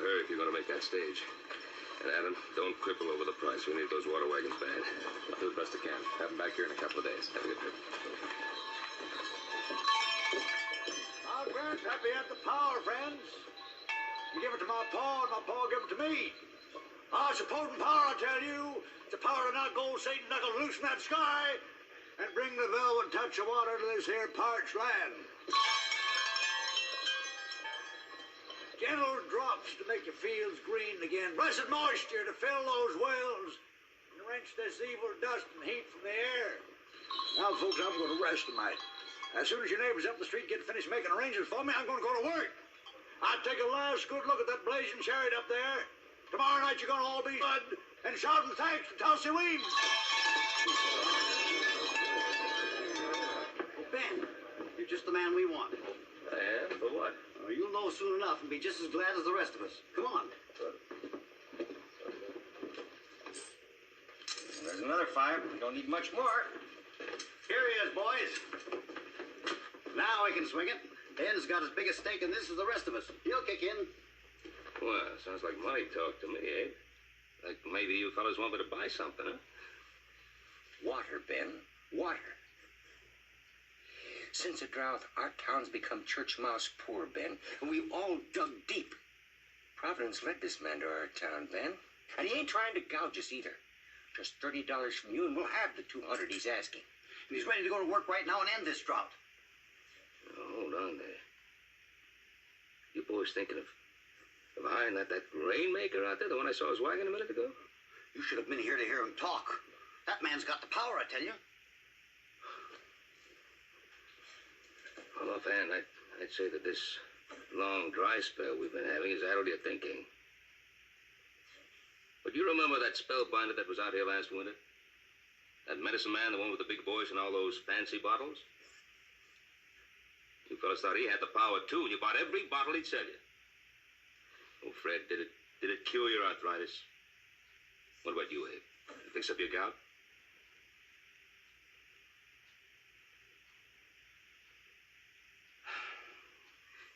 hurry if you're going to make that stage. And Adam, don't cripple over the price. We need those water wagons bad. I'll do the best I can. Have them back here in a couple of days. Have a good trip. Our grandpappy had the power, friends. You give it to my pa, and my pa give it to me. Our supporting power, I tell you. It's the power to knock old Satan knuckles loose from that sky and bring the velvet touch of water to this here parched land. Gentle drops to make your fields green again. Blessed moisture to fill those wells and wrench this evil dust and heat from the air. Now, folks, I'm going to rest tonight. As soon as your neighbors up the street get finished making arrangements for me, I'm going to go to work. I'll take a last good look at that blazing chariot up there. Tomorrow night you're going to all be blood and shouting thanks to Tulsi Weems. Ben, you're just the man we want. And for what? Oh, you'll know soon enough and be just as glad as the rest of us. Come on. There's another five. We don't need much more. Here he is, boys. Now we can swing it. Ben's got as big a stake in this as the rest of us. He'll kick in. Well, sounds like money talk to me, Abe. Like maybe you fellas want me to buy something, huh? Water, Ben. Water. Since the drought, our town's become church mouse poor, Ben, and we've all dug deep. Providence led this man to our town, Ben, and he ain't trying to gouge us either. Just $30 from you, and we'll have the 200 he's asking. And he's ready to go to work right now and end this drought. Now, hold on there. You boys thinking of hiring that rainmaker out there, the one I saw his wagon a minute ago? You should have been here to hear him talk. That man's got the power, I tell you. Well, offhand, I'd say that this long dry spell we've been having has addled your thinking. But you remember that spellbinder that was out here last winter? That medicine man, the one with the big voice and all those fancy bottles? You fellas thought he had the power, too, and you bought every bottle he'd sell you. Oh, Fred, did it cure your arthritis? What about you, Abe? Did it fix up your gout?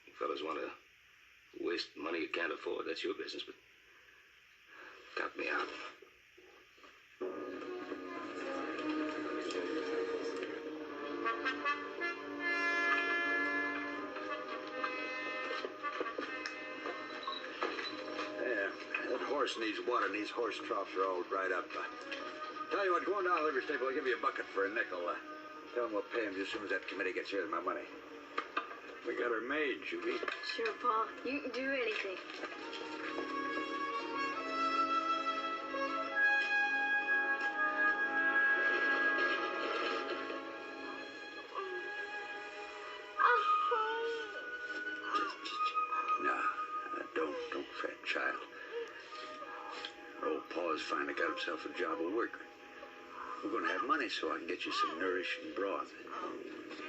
You fellas want to waste money you can't afford. That's your business, but count me out. Horse needs water, and these horse troughs are all dried up. Tell you what, go on down to the livery stable. I'll give you a bucket for a nickel. Tell them we'll pay him as soon as that committee gets here with my money. We got her made, Judy. Sure, Pa. You can do anything. Don't fret, child. Old Pa's finally got himself a job of work. We're going to have money so I can get you some nourishing broth.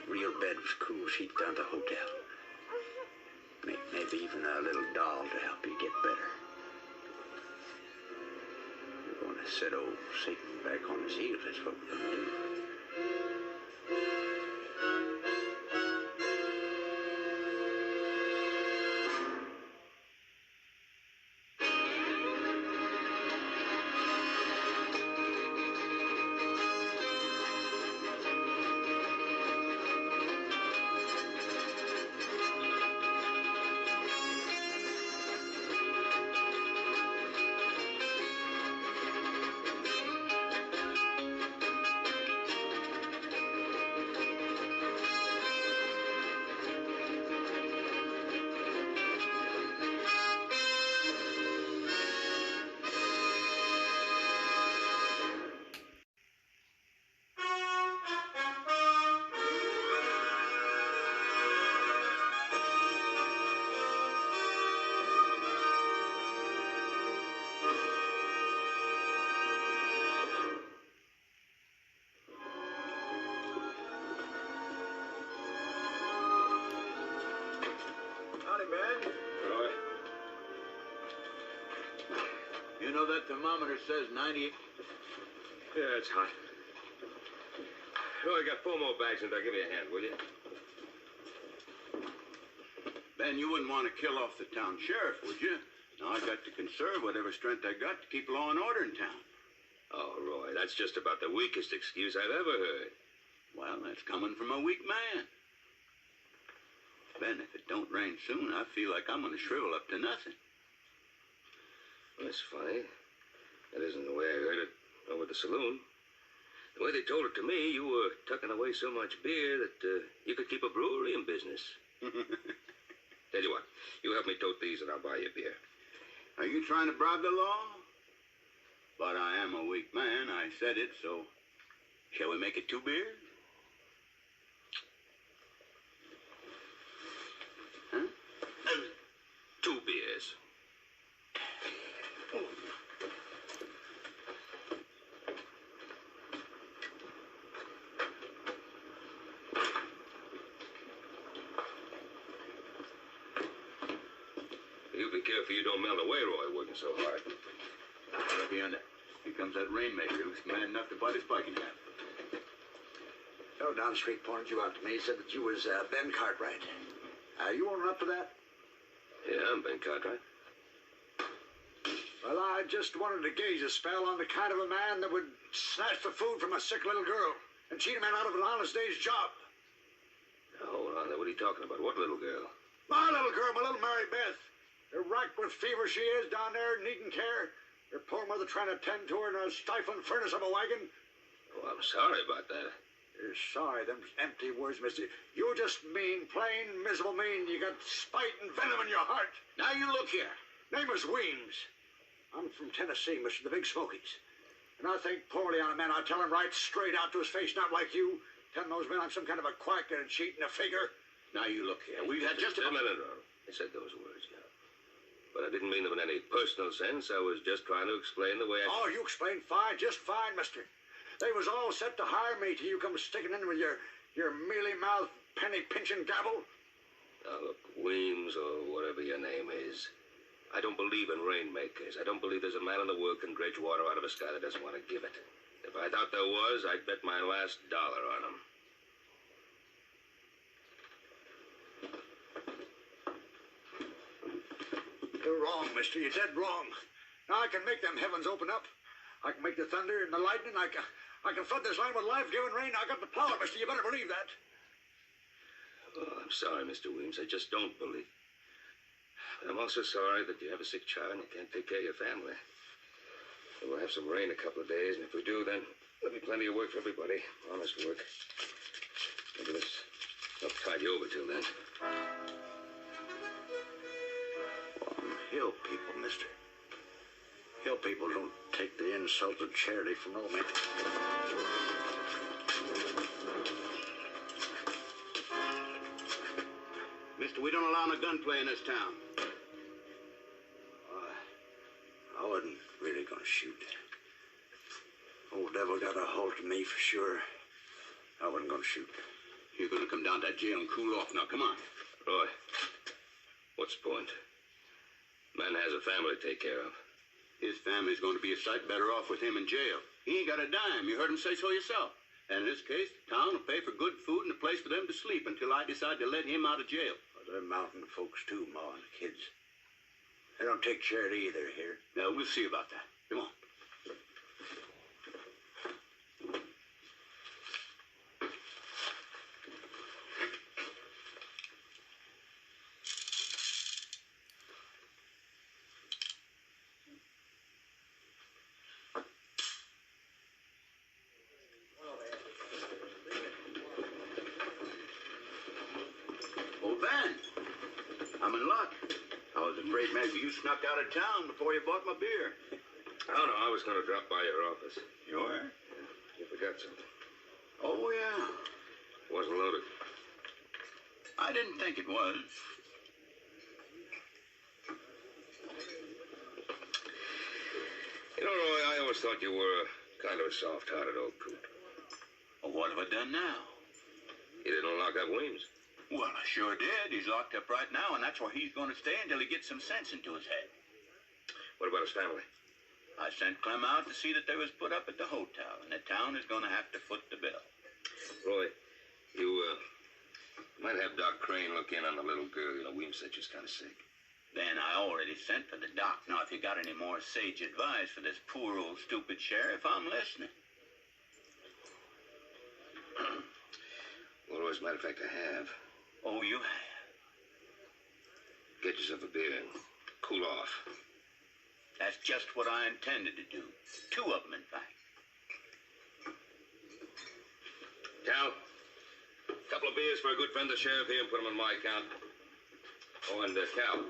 Real bed with cool sheets down at the hotel. Maybe even a little doll to help you get better. We're going to set old Satan back on his heels. That's what we're going to do. You know that thermometer says 98? Yeah, it's hot. Oh, I got 4 more bags in there. Give me a hand, will you? Ben, you wouldn't want to kill off the town sheriff, would you? Now, I got to conserve whatever strength I got to keep law and order in town. Oh, Roy, that's just about the weakest excuse I've ever heard. Well, that's coming from a weak man. Ben, if it don't rain soon, I feel like I'm going to shrivel up to nothing. That's funny. That isn't the way I heard it over at the saloon. The way they told it to me, you were tucking away so much beer that you could keep a brewery in business. Tell you what, you help me tote these and I'll buy you a beer. Are you trying to bribe the law? But I am a weak man. I said it, so shall we make it 2 beers? Huh? 2 beers. You be careful you don't melt away, Roy, working so hard. Right beyond that. Here comes that rainmaker who's mad enough to bite his bike in half. Fellow down the street pointed you out to me. He said that you was Ben Cartwright. You owning up to that? Yeah, I'm Ben Cartwright. Well, I just wanted to gauge a spell on the kind of a man that would snatch the food from a sick little girl and cheat a man out of an honest day's job. Now, hold on there. What are you talking about? What little girl? My little girl, my little Mary Beth. They're racked with fever she is down there, needing care. Her poor mother trying to tend to her in a stifling furnace of a wagon. Oh, I'm sorry about that. You're sorry, them empty words, mister. You just mean, plain, miserable mean. You got spite and venom in your heart. Now you look here. Name is Weems. I'm from Tennessee, Mr. The Big Smokies. And I think poorly on a man. I tell him right straight out to his face, not like you. Telling those men I'm some kind of a quack and a cheat and a figure. Now you look here. We've had just a about... minute, Ron. I said those words, yeah. But I didn't mean them in any personal sense. I was just trying to explain the way I... Oh, you explained fine, just fine, mister. They was all set to hire me till you come sticking in with your mealy-mouthed, penny-pinching gabble. Now, look, Weems, or whatever your name is, I don't believe in rainmakers. I don't believe there's a man in the world can dredge water out of a sky that doesn't want to give it. If I thought there was, I'd bet my last dollar on him. You're wrong, mister. You're dead wrong. Now I can make them heavens open up. I can make the thunder and the lightning. I can flood this land with life-giving rain. I got the power, mister. You better believe that. Oh, I'm sorry, Mr. Weems. I just don't believe. But I'm also sorry that you have a sick child and you can't take care of your family. We'll have some rain a couple of days, and if we do, then there'll be plenty of work for everybody. Honest work. Maybe this will tide you over till then. Hill people, mister. Hill people don't take the insult of charity from no man. Mister, we don't allow no gunplay in this town. I wasn't really gonna shoot. Old devil got a hold of me for sure. I wasn't gonna shoot. You're gonna come down to that jail and cool off now. Come on. Roy, what's the point? Man has a family to take care of. His family's going to be a sight better off with him in jail. He ain't got a dime. You heard him say so yourself. And in this case, the town will pay for good food and a place for them to sleep until I decide to let him out of jail. Well, they're mountain folks too, Ma and the kids. They don't take charity either here. Now, we'll see about that. Come on. I'm in luck. I was afraid maybe you snuck out of town before you bought my beer. Oh, no, I was going to drop by your office. You were? You forgot something. Oh, yeah. Wasn't loaded. I didn't think it was. You know, Roy, I always thought you were kind of a soft-hearted old coot. Well, what have I done now? You didn't lock up Weems. Well, I sure did. He's locked up right now, and that's where he's going to stay until he gets some sense into his head. What about his family? I sent Clem out to see that they was put up at the hotel, and the town is going to have to foot the bill. Roy, you might have Doc Crane look in on the little girl. You know, Weems said she's kind of sick. Then I already sent for the doc. Now, if you got any more sage advice for this poor old stupid sheriff, I'm listening. Well, as a matter of fact, I have. Oh, you have? Get yourself a beer and cool off. That's just what I intended to do. 2 of them, in fact. Cal, a couple of beers for a good friend, the sheriff here, and put them on my account. Oh, and Cal,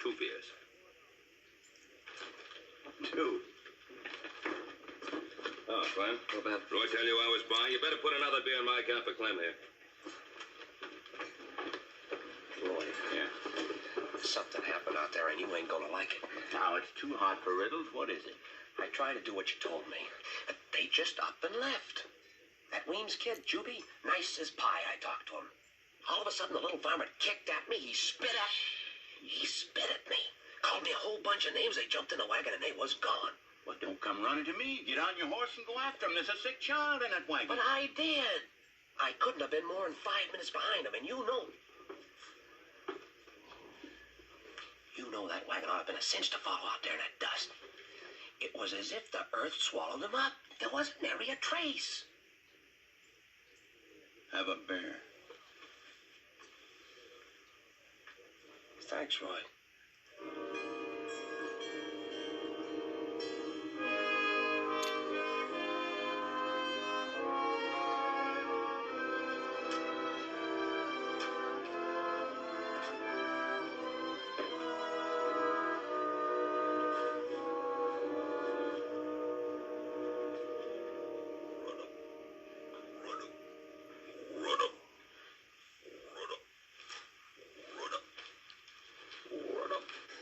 2 beers. 2. Oh, Clem. What about? Roy tell you I was by. You better put another beer on my account for Clem here. Roy, Yeah. something happened out there and you ain't gonna like it. Now, it's too hot for riddles. What is it? I tried to do what you told me, but they just up and left. That Weems kid, Juby, nice as pie, I talked to him. All of a sudden, the little varmint kicked at me. He spit at me. Called me a whole bunch of names. They jumped in the wagon and they was gone. Well, don't come running to me. Get on your horse and go after him. There's a sick child in that wagon. But I did. I couldn't have been more than 5 minutes behind him, and you know. You know that wagon ought to have been a cinch to follow out there in that dust. It was as if the earth swallowed them up. There wasn't nary a trace. Have a beer. Thanks, Roy.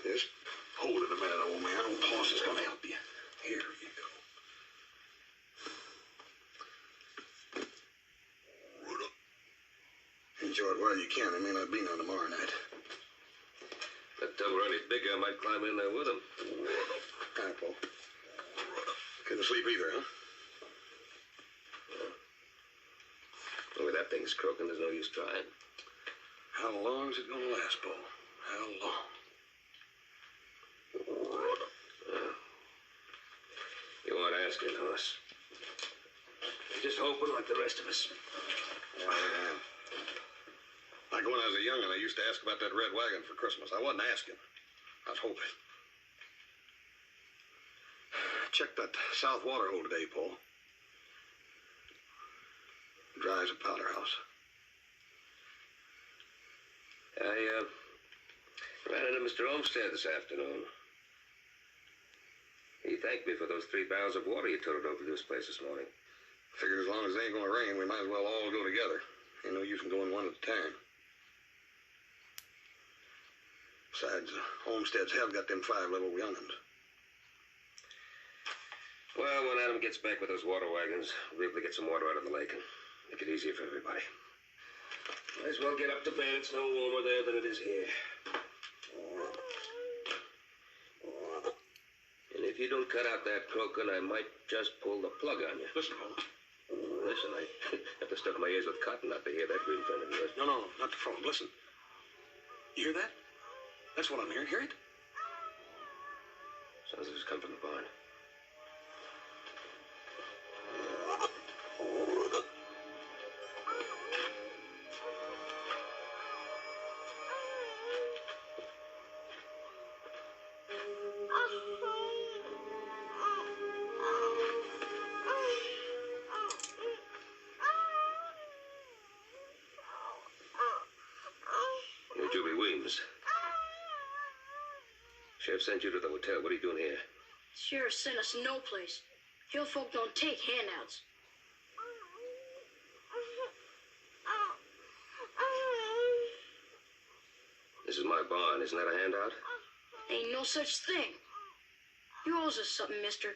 Just hold it a minute, old man. Old Paul's is gonna help you. Here you go. Enjoy it while you can. There may not be none tomorrow night. That devil were any bigger, I might climb in there with him. Hi, Paul. Couldn't sleep either, huh? Well, with that thing's croaking, there's no use trying. How long's it gonna last, Paul? How long? You aren't asking, Hoss. You're just hoping like the rest of us. Like when I was a young'un, I used to ask about that red wagon for Christmas. I wasn't asking. I was hoping. Check that south water hole today, Paul. Dry as a powder house. I ran into Mr. Olmsted this afternoon. He thanked me for those 3 barrels of water you toted over to this place this morning. Figured as long as it ain't gonna rain, we might as well all go together. Ain't no use in going one at a time. Besides, Homesteads have got them 5 little young'uns. Well, when Adam gets back with those water wagons, we'll be able to get some water out of the lake and make it easier for everybody. Might as well get up to bed. It's no warmer there than it is here. And if you don't cut out that croaking, I might just pull the plug on you. Listen, Paul. Listen, I have to stuff my ears with cotton not to hear that green friend of yours. No, not the phone. Listen. You hear that? That's what I'm hearing. Hear it? Sounds like it's come from the barn. You're Julie Weems. Sheriff sent you to the hotel. What are you doing here? Sheriff sent us no place. Hill folk don't take handouts. This is my barn. Isn't that a handout? Ain't no such thing. You owes us something, mister.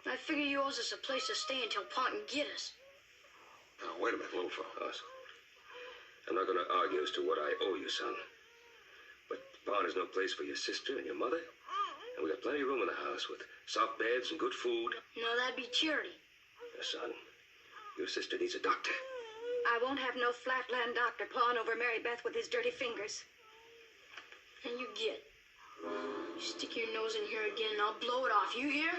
I figure you owes us a place to stay until Pa can get us. Now, wait a minute, little fellow. Hoss, I'm not going to argue as to what I owe you, son. But the barn is no place for your sister and your mother. And we got plenty of room in the house with soft beds and good food. No, that'd be charity. Now, son, your sister needs a doctor. I won't have no flatland doctor pawing over Mary Beth with his dirty fingers. And you get. You stick your nose in here again and I'll blow it off. You hear?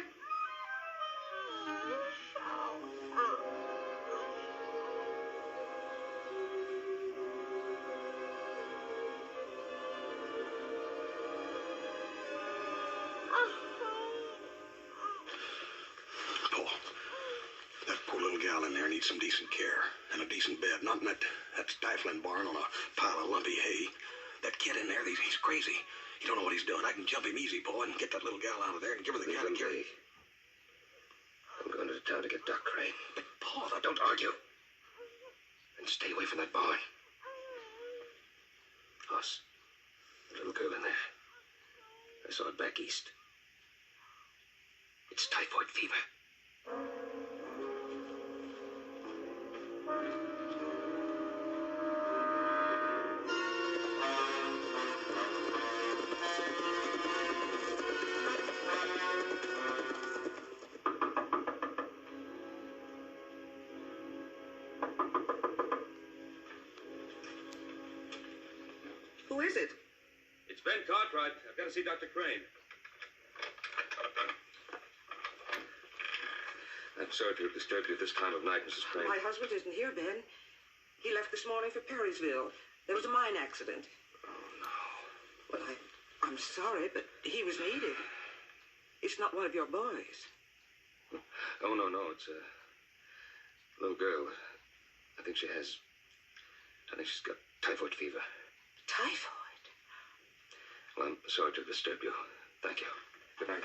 Paul, that poor little gal in there needs some decent care and a decent bed, not in that stifling barn on a pile of lumpy hay. That kid in there, he's crazy. He don't know what he's doing. I can jump him easy, Paul, and get that little gal out of there and give her the kind of care. I'm going to the town to get Doc Crane. But, Paul, now don't argue. And stay away from that barn. Hoss, the little girl in there. I saw it back east. It's typhoid fever. Who is it? It's Ben Cartwright. I've got to see Dr. Crane. I'm sorry to have disturbed you at this time of night, Mrs. Crane. My husband isn't here, Ben. He left this morning for Perrysville. There was a mine accident. Oh, no. Well, I'm sorry, but he was needed. It's not one of your boys. Oh, no. It's a little girl. I think she's got typhoid fever. Typhoid? Well, I'm sorry to disturb you. Thank you. Good night.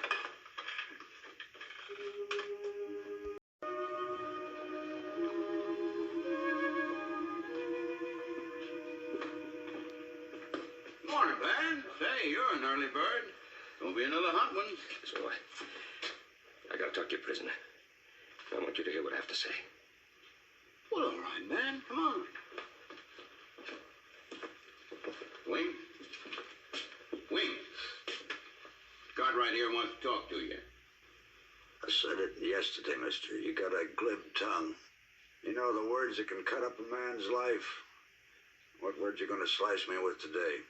Morning, Ben. Say, you're an early bird. Gonna be another hot one. So I gotta talk to your prisoner. I want you to hear what I have to say. Well, all right, man. Come on. Wing. Cartwright here wants to talk to you. I said it yesterday, mister. You got a glib tongue. You know the words that can cut up a man's life. What words you gonna slice me with today?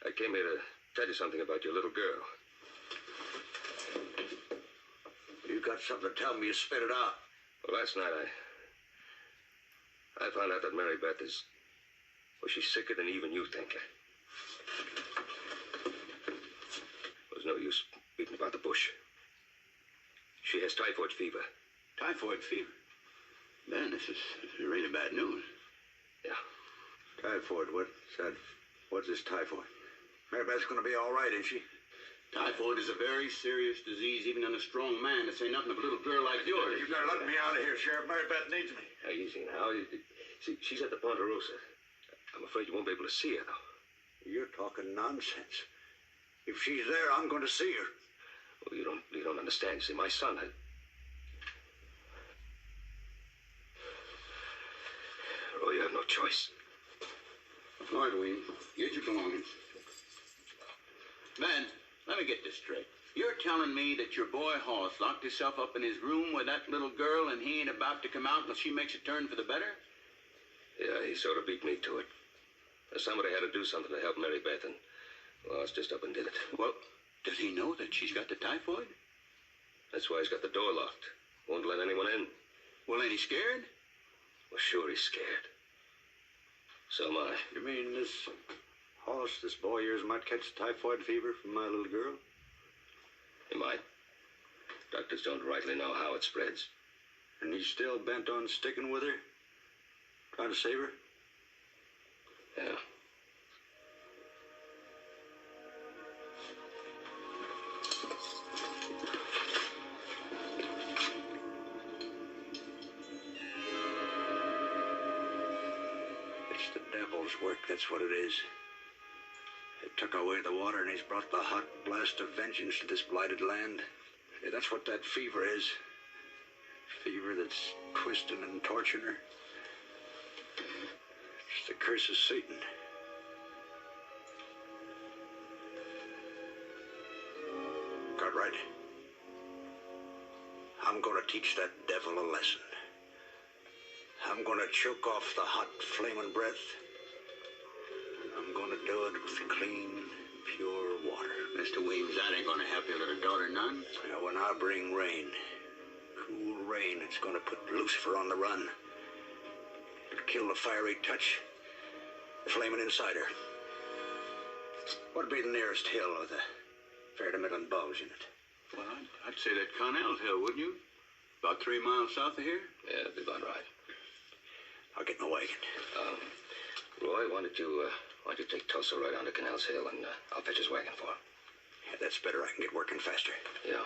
I came here to tell you something about your little girl. You got something to tell me, you spit it out. Well, last night I found out that Mary Beth is... Well, she's sicker than even you think. There's no use beating about the bush. She has typhoid fever. Typhoid fever? Ben, this is really bad news. Yeah. Typhoid, what's this typhoid? Mary Beth's gonna be all right, ain't she? Typhoid is a very serious disease, even in a strong man, to say nothing of a little girl like yours. You gotta let me out of here, Sheriff. Mary Beth needs me. Now, easy now. See, she's at the Ponderosa. I'm afraid you won't be able to see her, though. You're talking nonsense. If she's there, I'm going to see her. Well, you don't understand. You see, my son had... Oh, you have no choice. All right, Wayne. Here's your belongings. Ben, let me get this straight. You're telling me that your boy Hoss locked himself up in his room with that little girl and he ain't about to come out until she makes a turn for the better? Yeah, he sort of beat me to it. Somebody had to do something to help Mary Beth, and Hoss just up and did it. Well, does he know that she's got the typhoid? That's why he's got the door locked. Won't let anyone in. Well, ain't he scared? Well, sure he's scared. So am I. You mean this Hoss, this boy of yours, might catch typhoid fever from my little girl? He might. Doctors don't rightly know how it spreads. And he's still bent on sticking with her? Trying to save her? Yeah. It's the devil's work, that's what it is. They took away the water and he's brought the hot blast of vengeance to this blighted land. Yeah, that's what that fever is. Fever that's twisting and torturing her. It's the curse of Satan. Cartwright, I'm going to teach that devil a lesson. I'm going to choke off the hot, flaming breath. I'm going to do it with clean, pure water. Mr. Weems, that ain't gonna help your little daughter none. Now, when I bring rain, cool rain, it's going to put Lucifer on the run. It'll kill the fiery touch, the flaming insider. What'd be the nearest hill with a fair to middling bulge in it? Well, I'd say that Connell's Hill, wouldn't you? About 3 miles south of here? Yeah, that'd be about right. I'll get my wagon. Roy, why don't you take Tulsa right on to Canals Hill, and I'll fetch his wagon for him. Yeah, that's better. I can get working faster. Yeah.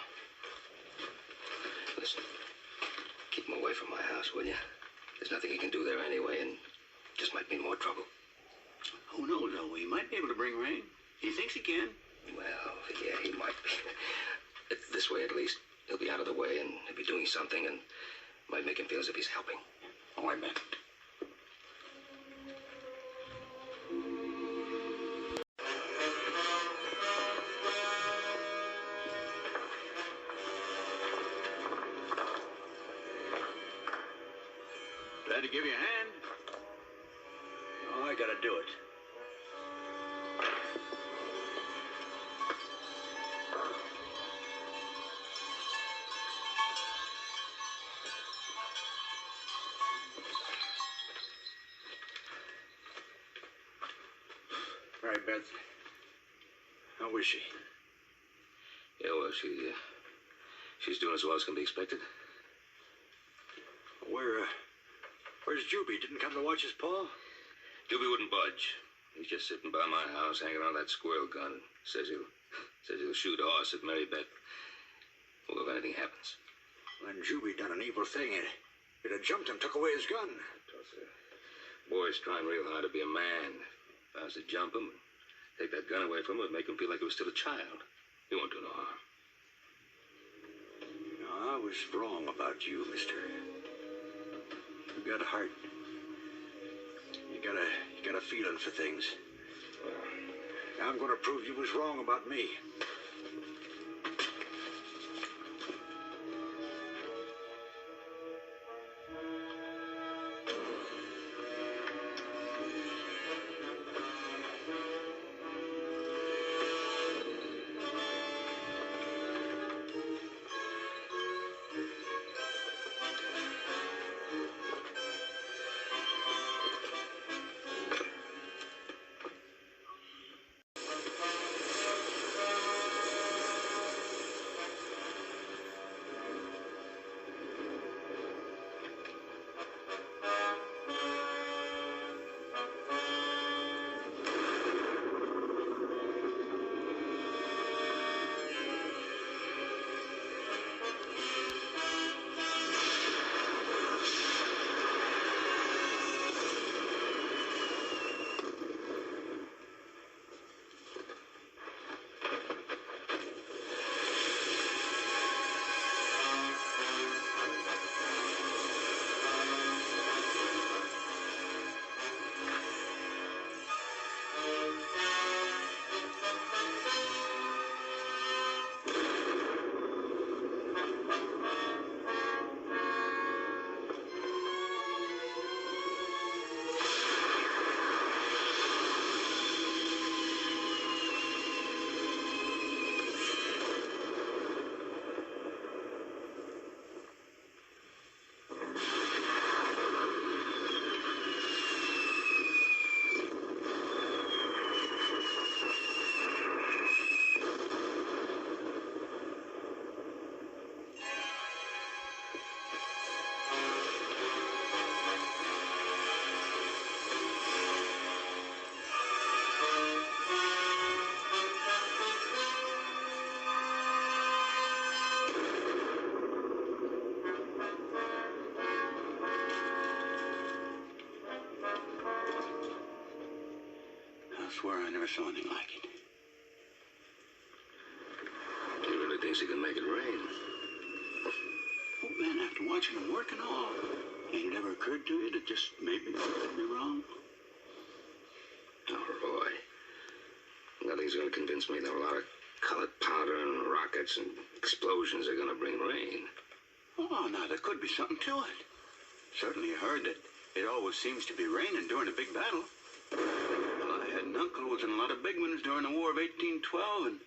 Listen, keep him away from my house, will you? There's nothing he can do there anyway, and just might mean more trouble. Who knows, though? He might be able to bring rain. He thinks he can. Well, yeah, he might be. This way, at least, he'll be out of the way, and he'll be doing something, and might make him feel as if he's helping. All right, man. Glad to give you a hand. Oh, I gotta do it. All right, Beth. How is she? Yeah, well, she's doing as well as can be expected. Where's Juby? Didn't come to watch his paw? Doobie wouldn't budge. He's just sitting by my house, hanging on that squirrel gun. Says he'll shoot a horse at Mary Beth. Well, if anything happens. When Juby done an evil thing, it had jumped him, took away his gun. Boy's trying real hard to be a man. If I was to jump him, take that gun away from him, it'd make him feel like he was still a child. He won't do no harm. No, I was wrong about you, mister. You got a heart. You got a feeling for things. Now I'm going to prove you was wrong about me. I swear I never saw anything like it. He really thinks he can make it rain. Oh, man, after watching him work and all, ain't it ever occurred to you that just maybe I could be wrong? Oh, Roy. Nothing's going to convince me that a lot of colored powder and rockets and explosions are going to bring rain. Oh, now, there could be something to it. Certainly heard that it always seems to be raining during a big battle. Well, I had an uncle battles and a lot of big ones during the War of 1812, and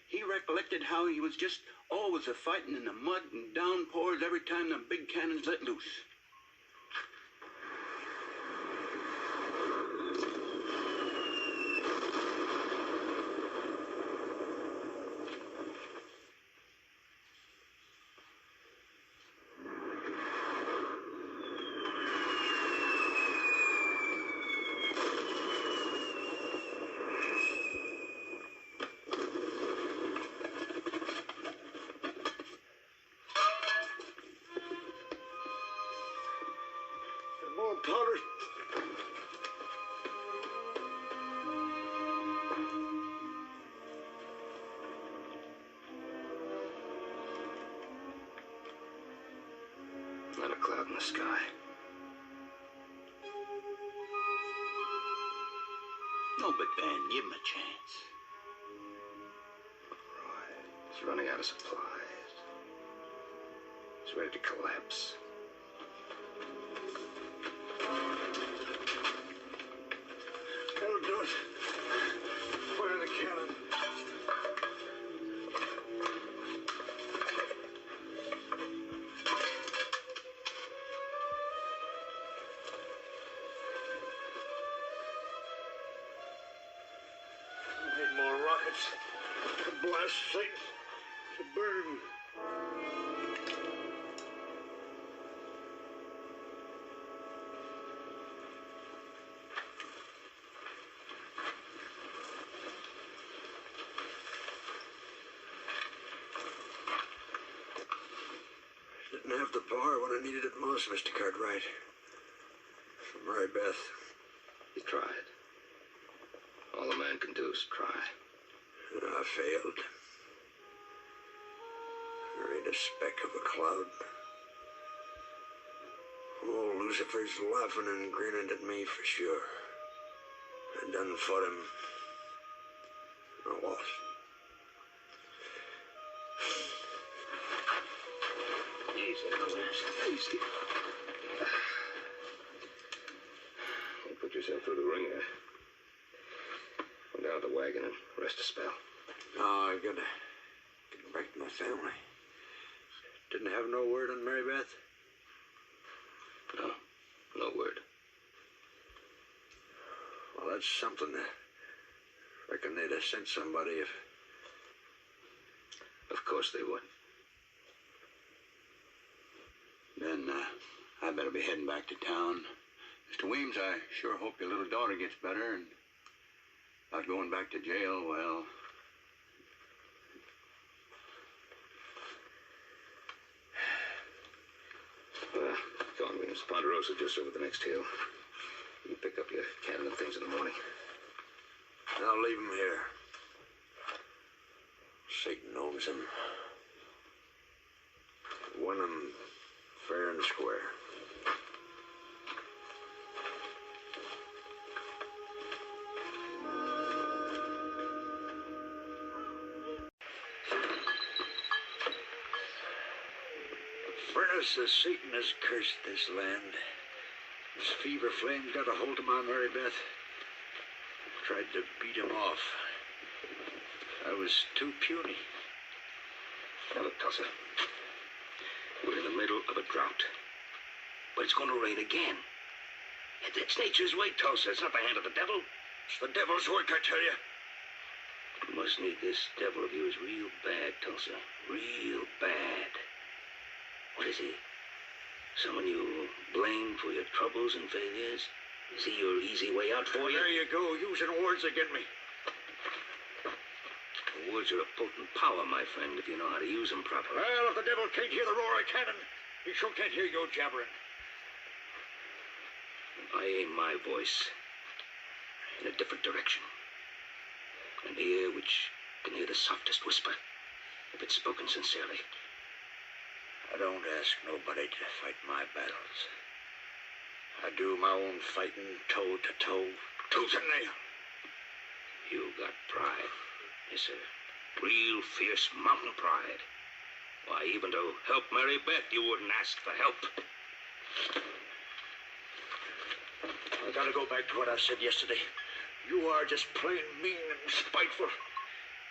he recollected how he was just always a-fighting in the mud and downpours every time the big cannons let loose. More powder. Not a cloud in the sky. No, but Ben, give him a chance. Right. He's running out of supplies. He's ready to collapse. That'll do it. Fire the cannon. I need more rockets to blast things, to burn them. Didn't have the power when I needed it most, Mr. Cartwright. For Mary Beth. He tried. All a man can do is try. I failed. There ain't a speck of a cloud. Oh, Lucifer's laughing and grinning at me for sure. I done fought him. I lost. Easy. You put yourself through the ringer. Go down to the wagon and rest a spell. No, I gotta get back to my family. Didn't have no word on Mary Beth? No word. Well, that's something. Reckon they'd have sent somebody if... Of course they would. Then, I better be heading back to town. Mr. Weems, I sure hope your little daughter gets better, and about going back to jail, well... Go on, Williams. Ponderosa just over the next hill. You can pick up your cannon and things in the morning. I'll leave him here. Satan owns him. Won him fair and square. Furnace of Satan has cursed this land. His fever flame got a hold of my Mary Beth. Tried to beat him off. I was too puny. Now look, Tulsa. We're in the middle of a drought. But it's going to rain again. It's nature's way, Tulsa. It's not the hand of the devil. It's the devil's work, I tell you. You must need this devil of yours real bad, Tulsa. Real bad. What is he? Someone you blame for your troubles and failures? Is he your easy way out for you? There you go, using words against me. Words are a potent power, my friend, if you know how to use them properly. Well, if the devil can't hear the roar of cannon, he sure can't hear your jabbering. I aim my voice in a different direction. An ear which can hear the softest whisper if it's spoken sincerely. I don't ask nobody to fight my battles. I do my own fighting toe to toe, tooth and nail. You got pride. Yes, sir. Real fierce mountain pride. Why, even to help Mary Beth, you wouldn't ask for help. I gotta go back to what I said yesterday. You are just plain mean and spiteful.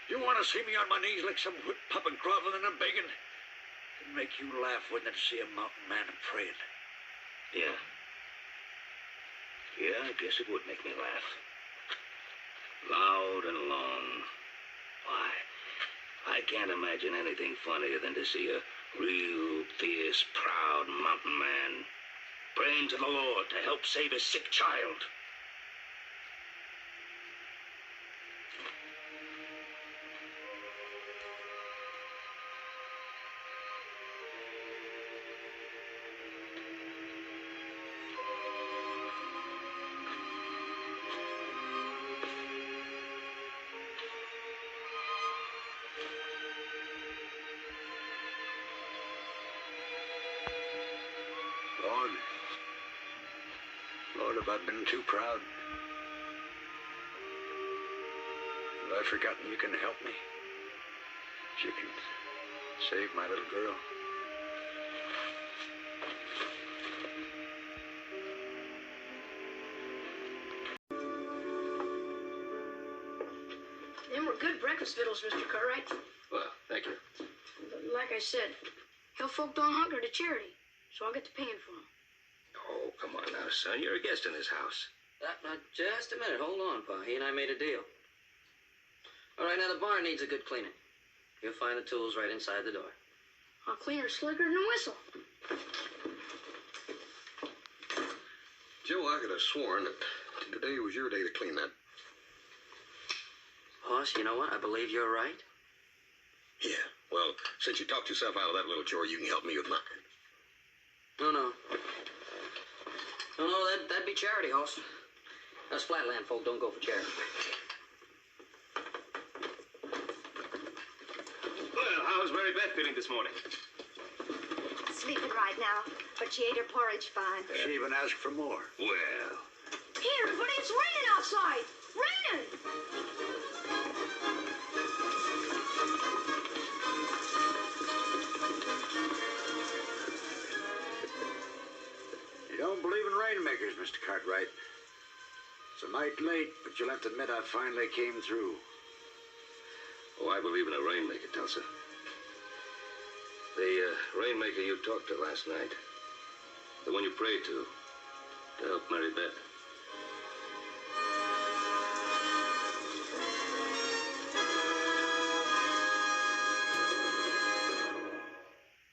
You want to see me on my knees like some whipped puppet groveling and begging? It'd make you laugh, wouldn't it, to see a mountain man praying? Yeah. Yeah, I guess it would make me laugh. Loud and long. Why, I can't imagine anything funnier than to see a real fierce, proud mountain man praying to the Lord to help save his sick child. Lord, have I been too proud? Have I forgotten you can help me? You can save my little girl. Them were good breakfast victuals, Mr. Cartwright. Well, thank you. But like I said, hill folk don't hunger to charity, so I'll get to paying for them. Oh, come on now, son. You're a guest in this house. Now, just a minute. Hold on, Pa. He and I made a deal. All right, now the barn needs a good cleaning. You'll find the tools right inside the door. I'll clean her slicker than a whistle. Joe, I could have sworn that today was your day to clean that. Boss, you know what? I believe you're right. Yeah, well, since you talked yourself out of that little chore, you can help me with mine. No, that'd be charity, Hoss. Us flatland folk don't go for charity. Well, how's Mary Beth feeling this morning? Sleeping right now, but she ate her porridge fine. She even asked for more. Well, Here, everybody, it's raining outside. Raining! You don't believe in rainmakers, Mr. Cartwright. It's a mite late, but you'll have to admit I finally came through. oh, I believe in a rainmaker, Tulsa. The rainmaker you talked to last night. The one you prayed to help Mary Beth.